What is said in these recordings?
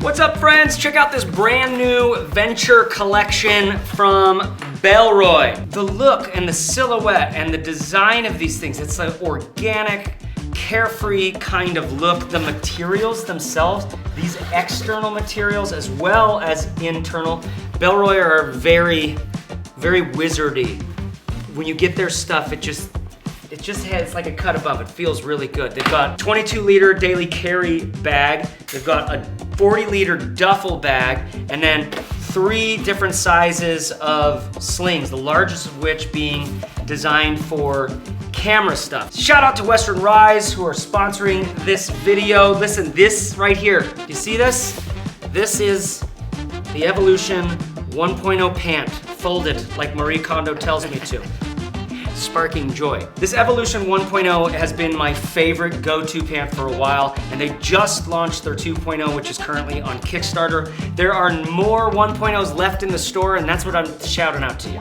What's up, friends? Check out this brand new Venture collection from Bellroy. The look and the silhouette and the design of these things, it's an organic, carefree kind of look. The materials themselves, these external materials as well as internal, Bellroy are very, very wizardy. When you get their stuff, it just has like a cut above. It feels really good. They've got 22-liter daily carry bag. They've got a 40-liter duffel bag, and then 3 different sizes of slings, the largest of which being designed for camera stuff. Shout out to Western Rise who are sponsoring this video. Listen, this right here, you see this? This is the Evolution 1.0 pant, folded like Marie Kondo tells me to. Sparking joy. This Evolution 1.0 has been my favorite go-to pant for a while, and they just launched their 2.0, which is currently on Kickstarter. There are more 1.0s left in the store, and that's what I'm shouting out to you.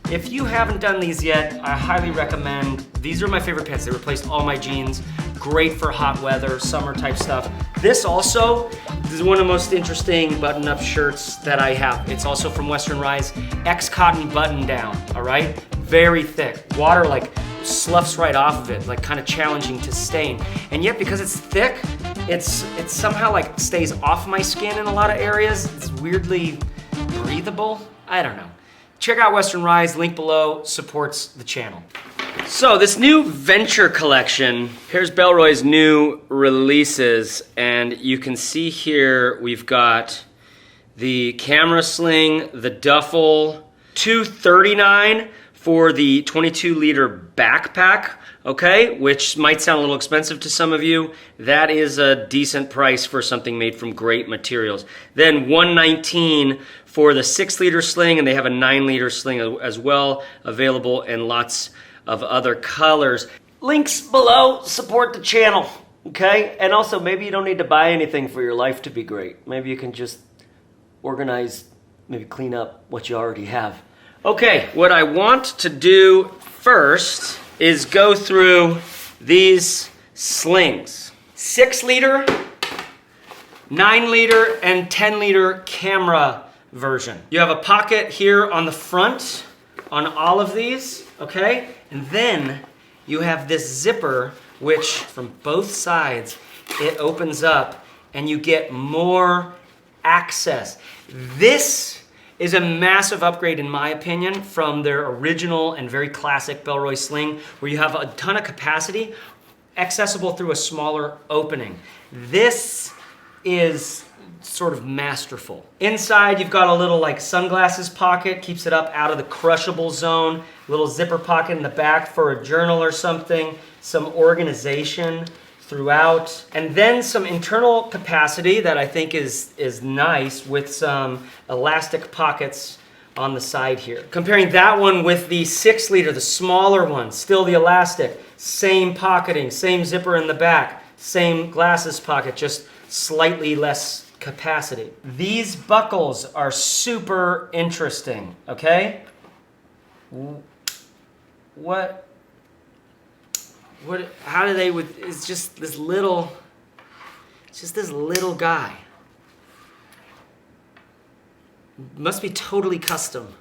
If you haven't done these yet, I highly recommend. These are my favorite pants. They replaced all my jeans. Great for hot weather, summer type stuff. This is one of the most interesting button-up shirts that I have. It's also from Western Rise, X cotton button down, all right? Very thick. Water like sloughs right off of it, like kind of challenging to stain. And yet because it's thick, it's somehow like stays off my skin in a lot of areas. It's weirdly breathable. I don't know. Check out Western Rise, link below, supports the channel. So this new Venture collection, here's Bellroy's new releases, and you can see here we've got the camera sling, the duffel, $239 for the 22-liter backpack, okay, which might sound a little expensive to some of you. That is a decent price for something made from great materials. Then $119 for the 6-liter sling, and they have a 9-liter sling as well, available in lots of other colors. Links below, support the channel, okay? And also, maybe you don't need to buy anything for your life to be great. Maybe you can just organize, maybe clean up what you already have. Okay, what I want to do first is go through these slings. 6-liter, 9-liter, and 10-liter camera version. You have a pocket here on the front on all of these, okay? And then you have this zipper, which from both sides, it opens up and you get more access. This is a massive upgrade, in my opinion, from their original and very classic Bellroy sling, where you have a ton of capacity, accessible through a smaller opening. This is sort of masterful. Inside, you've got a little like sunglasses pocket, keeps it up out of the crushable zone, little zipper pocket in the back for a journal or something, some organization throughout, and then some internal capacity that I think is nice with some elastic pockets on the side here. Comparing that one with the 6-liter, the smaller one, still the elastic, same pocketing, same zipper in the back, same glasses pocket, just slightly less capacity. These buckles are super interesting, okay? How do they it's just this little guy. Must be totally custom.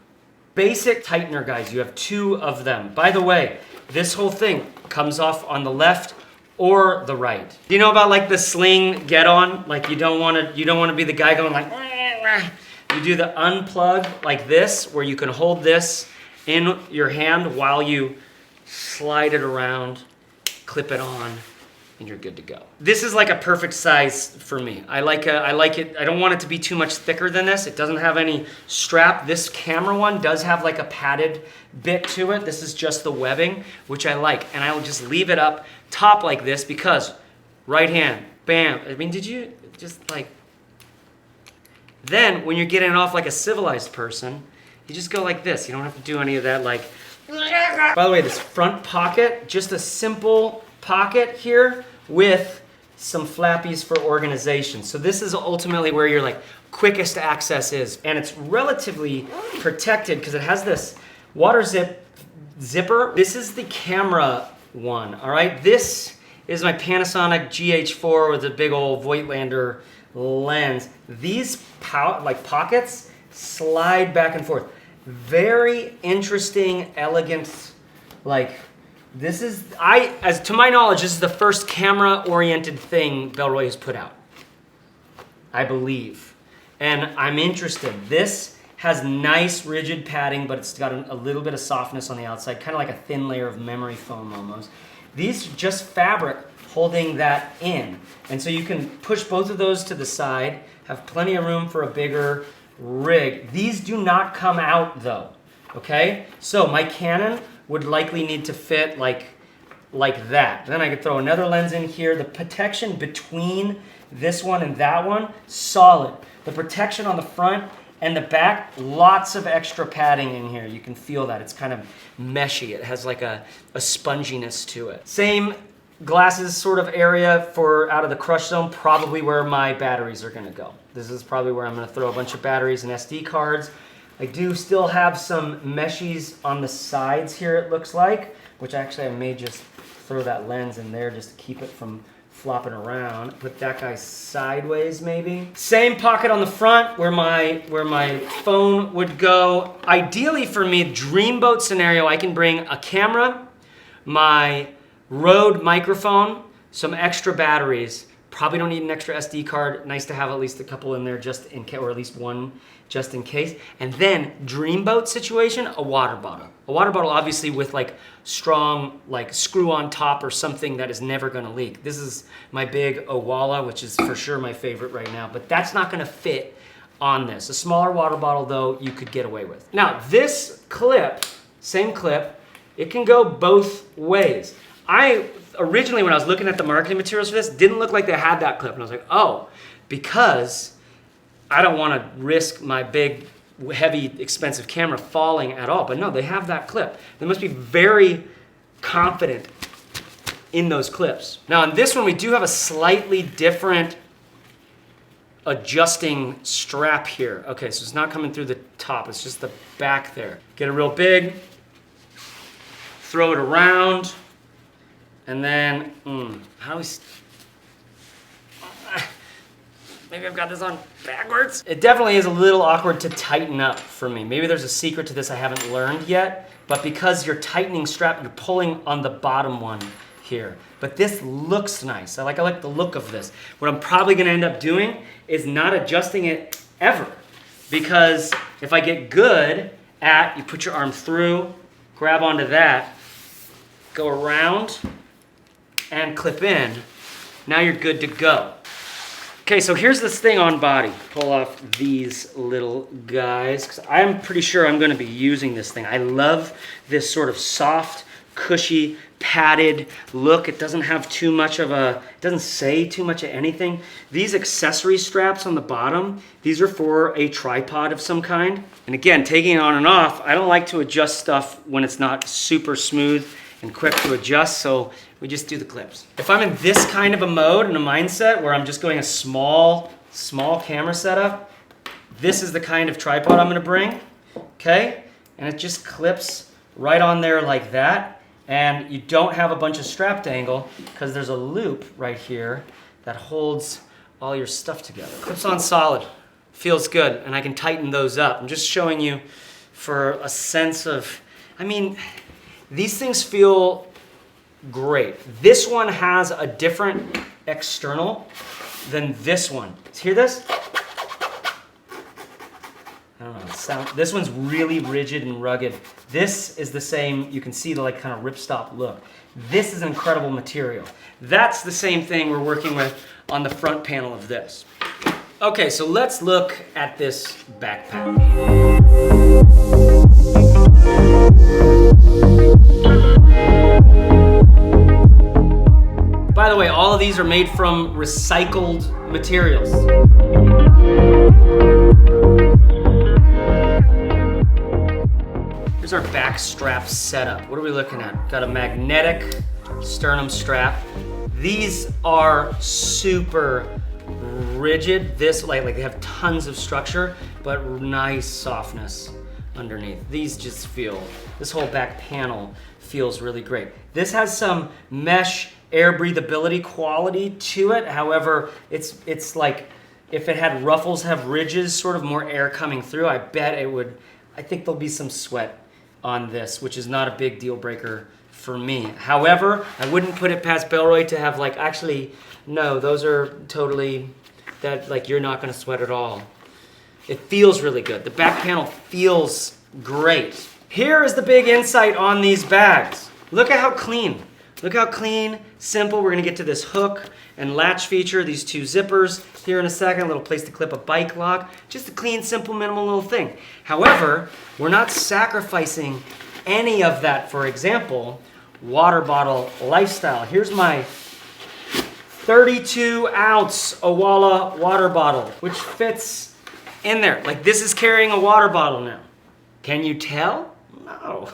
Basic tightener, guys, you have 2 of them. By the way, this whole thing comes off on the left or the right. Do you know about like the sling get on? Like you don't want to be the guy going like, you do the unplug like this, where you can hold this in your hand while you slide it around, clip it on, and you're good to go. This is like a perfect size for me. I like it. I don't want it to be too much thicker than this. It doesn't have any strap. This camera one does have like a padded bit to it. This is just the webbing, which I like. And I will just leave it up top like this because right hand, bam. I mean, did you just like, then when you're getting it off like a civilized person, you just go like this. You don't have to do any of that like, by the way, this front pocket, just a simple pocket here with some flappies for organization. So this is ultimately where your like quickest access is. And it's relatively protected because it has this water zipper. This is the camera one, all right? This is my Panasonic GH4 with a big old Voigtlander lens. These like pockets slide back and forth. Very interesting, elegant, like this is, as to my knowledge, this is the first camera-oriented thing Bellroy has put out, I believe. And I'm interested. This has nice rigid padding, but it's got a little bit of softness on the outside, kind of like a thin layer of memory foam almost. These are just fabric holding that in. And so you can push both of those to the side, have plenty of room for a bigger rig. These do not come out though, okay? So my Canon would likely need to fit like that. Then I could throw another lens in here. The protection between this one and that one, solid. The protection on the front and the back, lots of extra padding in here. You can feel that. It's kind of meshy. It has like a sponginess to it. Same glasses sort of area for out of the crush zone, probably where my batteries are gonna go. This is probably where I'm gonna throw a bunch of batteries and SD cards. I do still have some meshies on the sides here, it looks like, which actually I may just throw that lens in there just to keep it from flopping around. Put that guy sideways maybe. Same pocket on the front where my phone would go. Ideally for me, dreamboat scenario, I can bring a camera, my Rode microphone, some extra batteries. Probably don't need an extra SD card. Nice to have at least a couple in there just in case, or at least one just in case. And then dreamboat situation, a water bottle. A water bottle obviously with like strong like screw on top or something that is never gonna leak. This is my big Owala, which is for sure my favorite right now, but that's not gonna fit on this. A smaller water bottle though, you could get away with. Now this clip, same clip, it can go both ways. Originally, when I was looking at the marketing materials for this, didn't look like they had that clip. And I was like, oh, because I don't want to risk my big, heavy, expensive camera falling at all. But no, they have that clip. They must be very confident in those clips. Now, on this one, we do have a slightly different adjusting strap here. Okay, so it's not coming through the top. It's just the back there. Get it real big. Throw it around. And then, maybe I've got this on backwards. It definitely is a little awkward to tighten up for me. Maybe there's a secret to this I haven't learned yet, but because you're tightening strap, you're pulling on the bottom one here. But this looks nice. I like the look of this. What I'm probably gonna end up doing is not adjusting it ever, because if I get good at, you put your arm through, grab onto that, go around, and clip in, now you're good to go. Okay, so here's this thing on body. Pull off these little guys, because I'm pretty sure I'm gonna be using this thing. I love this sort of soft, cushy, padded look. It doesn't have too much of it doesn't say too much of anything. These accessory straps on the bottom, these are for a tripod of some kind. And again, taking it on and off, I don't like to adjust stuff when it's not super smooth and quick to adjust, so we just do the clips. If I'm in this kind of a mode and a mindset where I'm just going a small camera setup, this is the kind of tripod I'm gonna bring, okay? And it just clips right on there like that, and you don't have a bunch of strap dangle because there's a loop right here that holds all your stuff together. Clips on solid, feels good, and I can tighten those up. I'm just showing you for a sense of, these things feel great. This one has a different external than this one. Hear this? I don't know, this one's really rigid and rugged. This is the same, you can see the kind of ripstop look. This is an incredible material. That's the same thing we're working with on the front panel of this. Okay, so let's look at this backpack. By the way, all of these are made from recycled materials. Here's our back strap setup. What are we looking at? Got a magnetic sternum strap. These are super rigid. This, like they have tons of structure, but nice softness underneath. These just feel, this whole back panel feels really great. This has some mesh air breathability quality to it. However, it's like if it had ruffles, have ridges, sort of more air coming through, I bet it would, I think there'll be some sweat on this, which is not a big deal breaker for me. However, I wouldn't put it past Bellroy to have like, actually, no, those are totally, that like you're not gonna sweat at all. It feels really good. The back panel feels great. Here is the big insight on these bags. Look at how clean. Look how clean, simple. We're gonna get to this hook and latch feature, these two zippers here in a second, a little place to clip a bike lock. Just a clean, simple, minimal little thing. However, we're not sacrificing any of that. For example, water bottle lifestyle. Here's my 32-ounce Owala water bottle, which fits in there. Like, this is carrying a water bottle now. Can you tell? No.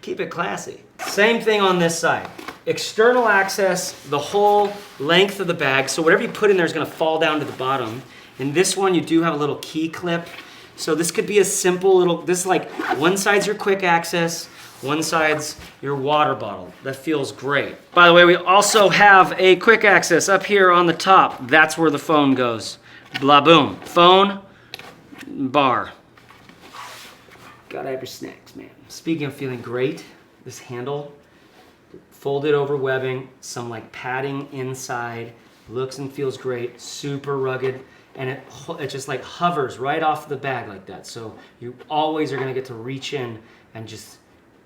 Keep it classy. Same thing on this side. External access, the whole length of the bag. So whatever you put in there is gonna fall down to the bottom. In this one, you do have a little key clip. So this could be a simple little, this is like, one side's your quick access, one side's your water bottle. That feels great. By the way, we also have a quick access up here on the top. That's where the phone goes. Blah boom. Phone, bar. Gotta have your snacks, man. Speaking of feeling great, this handle, folded over webbing, some like padding inside, looks and feels great, super rugged, and it just like hovers right off the bag like that. So you always are gonna get to reach in and just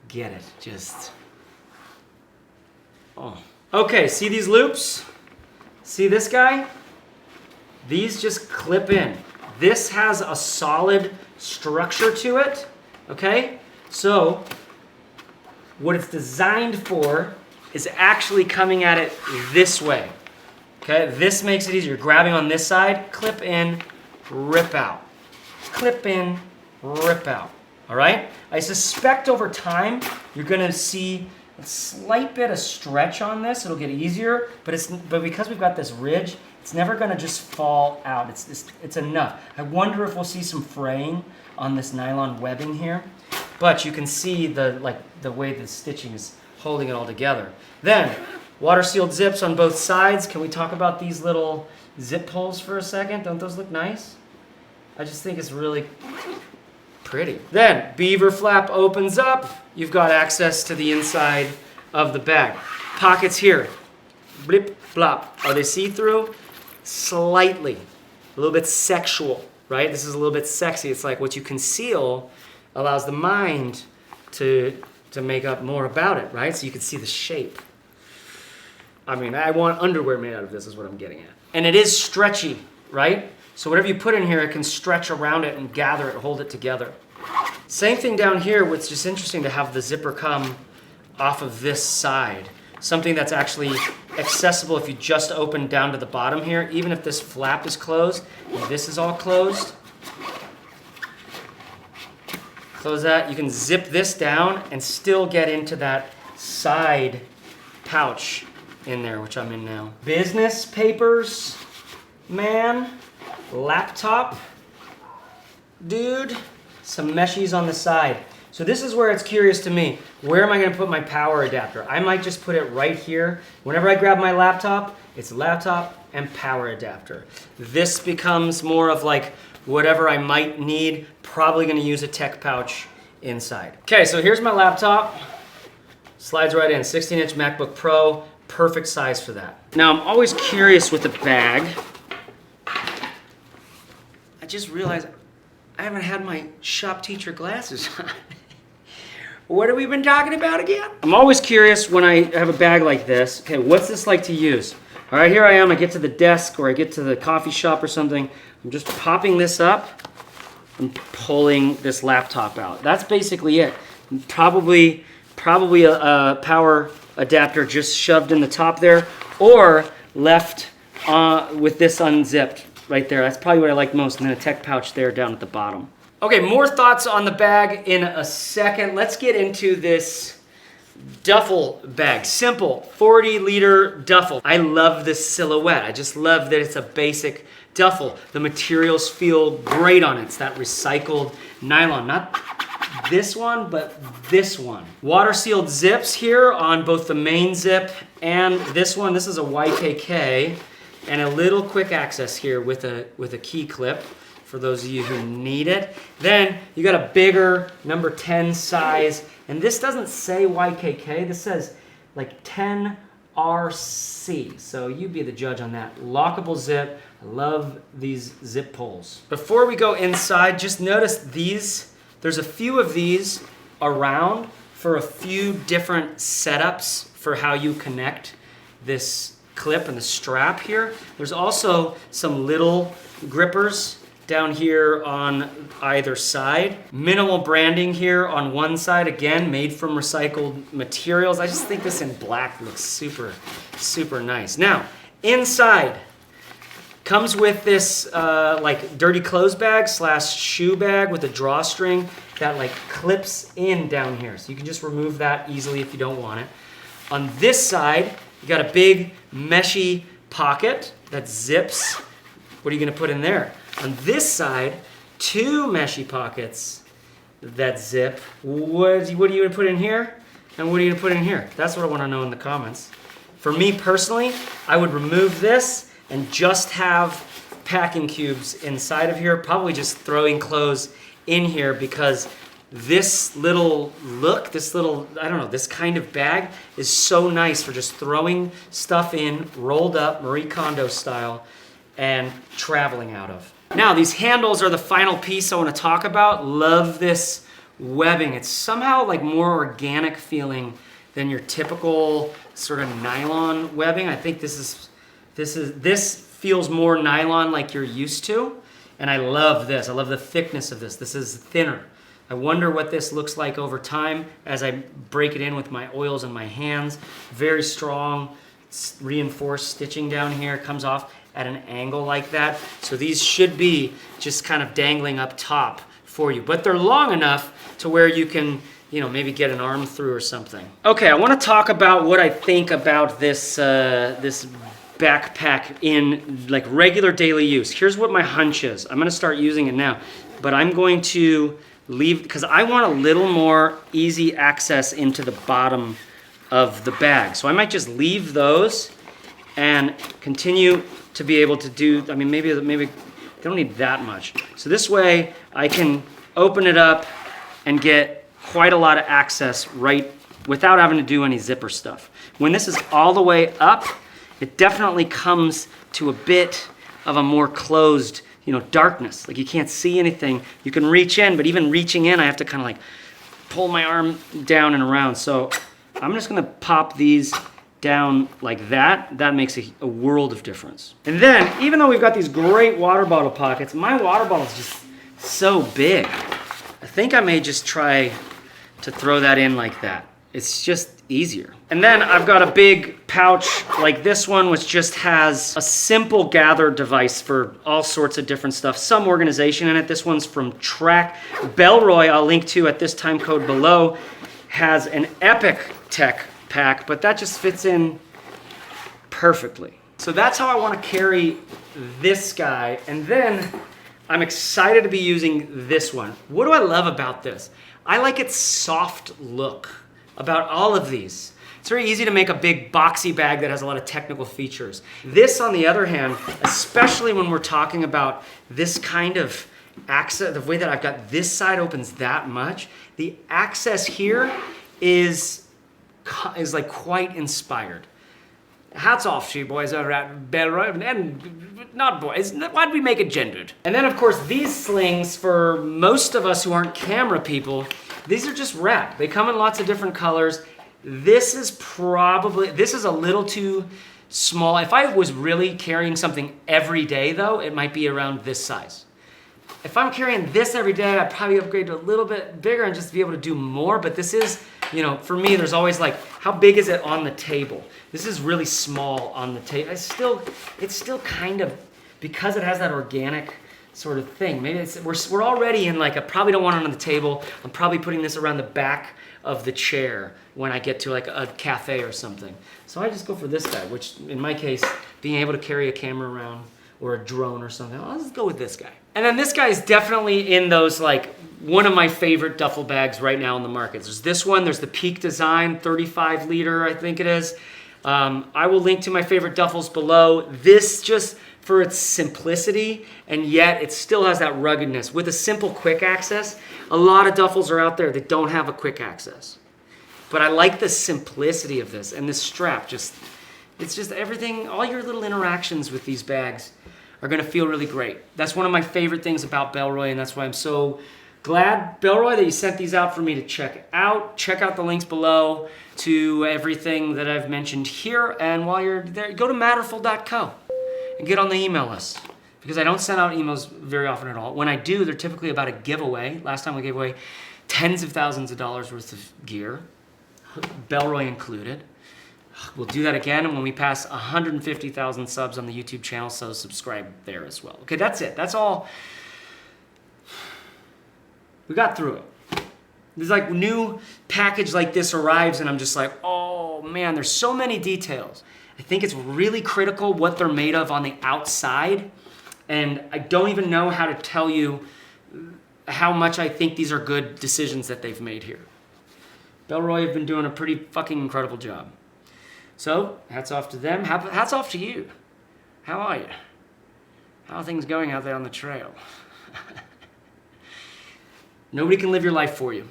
get it, just, oh. Okay, see these loops? See this guy? These just clip in. This has a solid structure to it, okay? So what it's designed for is actually coming at it this way, okay? This makes it easier. Grabbing on this side, clip in, rip out. Clip in, rip out, all right? I suspect over time, you're gonna see a slight bit of stretch on this. It'll get easier, but because we've got this ridge, it's never gonna just fall out. It's enough. I wonder if we'll see some fraying on this nylon webbing here, but you can see the way the stitching is holding it all together. Then, water sealed zips on both sides. Can we talk about these little zip holes for a second? Don't those look nice? I just think it's really pretty. Then, beaver flap opens up. You've got access to the inside of the bag. Pockets here. Blip, blop. Are they see-through? Slightly. A little bit sexual, right? This is a little bit sexy. It's like what you conceal allows the mind to make up more about it, right? So you can see the shape. I mean, I want underwear made out of this is what I'm getting at. And it is stretchy, right? So whatever you put in here, it can stretch around it and gather it, hold it together. Same thing down here, what's just interesting to have the zipper come off of this side. Something that's actually accessible if you just open down to the bottom here, even if this flap is closed, and this is all closed. Close that, you can zip this down and still get into that side pouch in there, which I'm in now. Business papers, man. Laptop, dude. Some meshies on the side. So this is where it's curious to me. Where am I gonna put my power adapter? I might just put it right here. Whenever I grab my laptop, it's laptop and power adapter. This becomes more of like whatever I might need. Probably gonna use a tech pouch inside. Okay, so here's my laptop. Slides right in, 16-inch MacBook Pro, perfect size for that. Now I'm always curious with the bag. I just realized I haven't had my shop teacher glasses on. What have we been talking about again? I'm always curious when I have a bag like this. Okay, what's this like to use? All right, here I am. I get to the desk or I get to the coffee shop or something. I'm just popping this up and pulling this laptop out. That's basically it. Probably a power adapter just shoved in the top there or left with this unzipped right there. That's probably what I like most. And then a tech pouch there down at the bottom. Okay, more thoughts on the bag in a second. Let's get into this duffel bag. Simple, 40-liter duffel. I love this silhouette. I just love that it's a basic duffel. The materials feel great on it. It's that recycled nylon. Not this one, but this one. Water sealed zips here on both the main zip and this one. This is a YKK. and a little quick access here with a key clip for those of you who need it. Then you got a bigger number 10 size, and this doesn't say YKK, this says like 10RC, so you be the judge on that. Lockable zip, I love these zip pulls. Before we go inside, just notice these, there's a few of these around for a few different setups for how you connect this clip and the strap here. There's also some little grippers down here on either side. Minimal branding here on one side, again, made from recycled materials. I just think this in black looks super, super nice. Now, inside, comes with this like dirty clothes bag / shoe bag with a drawstring that like clips in down here. So you can just remove that easily if you don't want it. On this side, you got a big meshy pocket that zips. What are you gonna put in there? On this side, 2 meshy pockets that zip. What are you gonna put in here? And what are you gonna put in here? That's what I wanna know in the comments. For me personally, I would remove this and just have packing cubes inside of here, probably just throwing clothes in here because this little look, this little, I don't know, this kind of bag is so nice for just throwing stuff in, rolled up, Marie Kondo style, and traveling out of. Now, these handles are the final piece I want to talk about. Love this webbing. It's somehow like more organic feeling than your typical sort of nylon webbing. I think this feels more nylon like you're used to, and I love this. I love the thickness of this. This is thinner. I wonder what this looks like over time as I break it in with my oils in my hands. Very strong, reinforced stitching down here. Comes off at an angle like that. So these should be just kind of dangling up top for you, but they're long enough to where you can, you know, maybe get an arm through or something. Okay, I want to talk about what I think about this this backpack in like regular daily use. Here's what my hunch is. I'm going to start using it now, but I'm going to leave because I want a little more easy access into the bottom of the bag. So I might just leave those and continue to be able to do, I mean, maybe they don't need that much. So this way I can open it up and get quite a lot of access right without having to do any zipper stuff. When this is all the way up, it definitely comes to a bit of a more closed, you know, darkness. Like you can't see anything. You can reach in, but even reaching in, I have to kind of like pull my arm down and around. So I'm just gonna pop these down like that. That makes a world of difference. And then, even though we've got these great water bottle pockets, my water bottle is just so big. I think I may just try to throw that in like that. It's just easier. And then I've got a big pouch like this one, which just has a simple gather device for all sorts of different stuff. Some organization in it. This one's from Track. Bellroy, I'll link to at this time code below, has an Epic Tech pack, but that just fits in perfectly. So that's how I want to carry this guy. And then I'm excited to be using this one. What do I love about this? I like its soft look about all of these. It's very easy to make a big boxy bag that has a lot of technical features. This, on the other hand, especially when we're talking about this kind of access, the way that I've got this side opens that much, the access here is like quite inspired. Hats off to you boys over at Bellroy, and not boys, why'd we make it gendered? And then of course these slings, for most of us who aren't camera people, these are just wrapped. They come in lots of different colors. This is a little too small. If I was really carrying something every day though, it might be around this size. If I'm carrying this every day, I'd probably upgrade to a little bit bigger and just be able to do more, but this is, you know, for me, there's always like, how big is it on the table? This is really small on the table. It's still kind of, because it has that organic sort of thing. Maybe we're already in like, I probably don't want it on the table. I'm probably putting this around the back of the chair when I get to like a cafe or something. So I just go for this guy, which in my case, being able to carry a camera around or a drone or something, I'll just go with this guy. And then this guy is definitely in those, like, one of my favorite duffel bags right now in the market. There's this one, there's the Peak Design, 35 liter, I think it is. I will link to my favorite duffels below. This just for its simplicity, and yet it still has that ruggedness. With a simple quick access, a lot of duffels are out there that don't have a quick access. But I like the simplicity of this, and this strap it's just everything, all your little interactions with these bags are gonna feel really great. That's one of my favorite things about Bellroy, and that's why I'm so glad, Bellroy, that you sent these out for me to check out. Check out the links below to everything that I've mentioned here, and while you're there, go to matterful.co and get on the email list, because I don't send out emails very often at all. When I do, they're typically about a giveaway. Last time we gave away tens of thousands of dollars worth of gear, Bellroy included. We'll do that again when we pass 150,000 subs on the YouTube channel, so subscribe there as well. Okay, that's it. That's all. We got through it. There's like new package like this arrives, and I'm just like, oh man, there's so many details. I think it's really critical what they're made of on the outside, and I don't even know how to tell you how much I think these are good decisions that they've made here. Bellroy have been doing a pretty fucking incredible job. So, hats off to them. Hats off to you. How are you? How are things going out there on the trail? Nobody can live your life for you.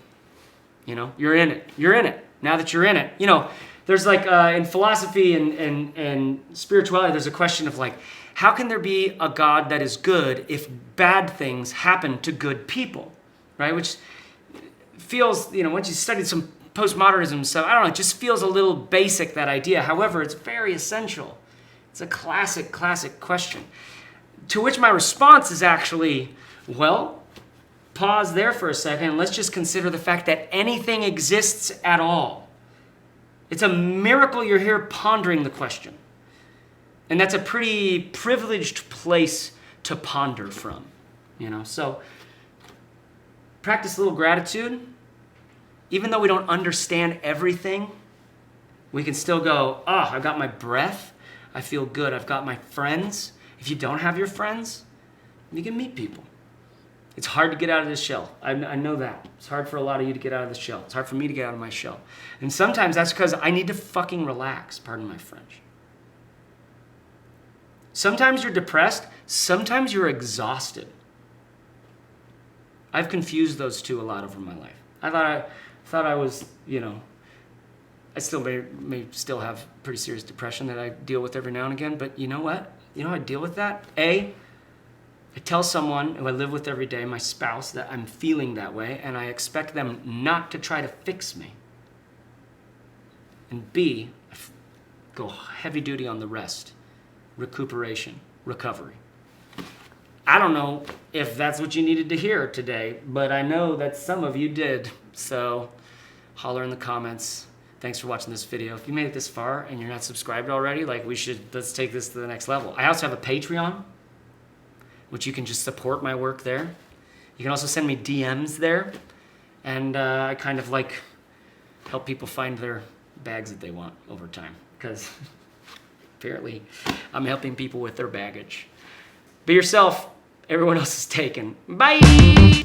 You know, you're in it. You're in it. Now that you're in it, you know, there's like in philosophy and spirituality, there's a question of like, how can there be a God that is good if bad things happen to good people, right? Which feels, you know, once you studied some postmodernism stuff, I don't know, it just feels a little basic, that idea. However, it's very essential. It's a classic question. To which my response is actually, well, pause there for a second and let's just consider the fact that anything exists at all. It's a miracle you're here pondering the question. And that's a pretty privileged place to ponder from, you know? So practice a little gratitude. Even though we don't understand everything, we can still go, oh, I've got my breath. I feel good. I've got my friends. If you don't have your friends, you can meet people. It's hard to get out of this shell. I know that. It's hard for a lot of you to get out of the shell. It's hard for me to get out of my shell. And sometimes that's because I need to fucking relax, pardon my French. Sometimes you're depressed. Sometimes you're exhausted. I've confused those two a lot over my life. I thought I was, you know, I still may still have pretty serious depression that I deal with every now and again, but you know what? You know how I deal with that? I tell someone who I live with every day, my spouse, that I'm feeling that way, and I expect them not to try to fix me. And B, I go heavy duty on the rest, recuperation, recovery. I don't know if that's what you needed to hear today, but I know that some of you did. So holler in the comments. Thanks for watching this video. If you made it this far and you're not subscribed already, like let's take this to the next level. I also have a Patreon, which you can just support my work there. You can also send me DMs there. And I kind of like help people find their bags that they want over time, because apparently I'm helping people with their baggage. Be yourself. Everyone else is taken. Bye!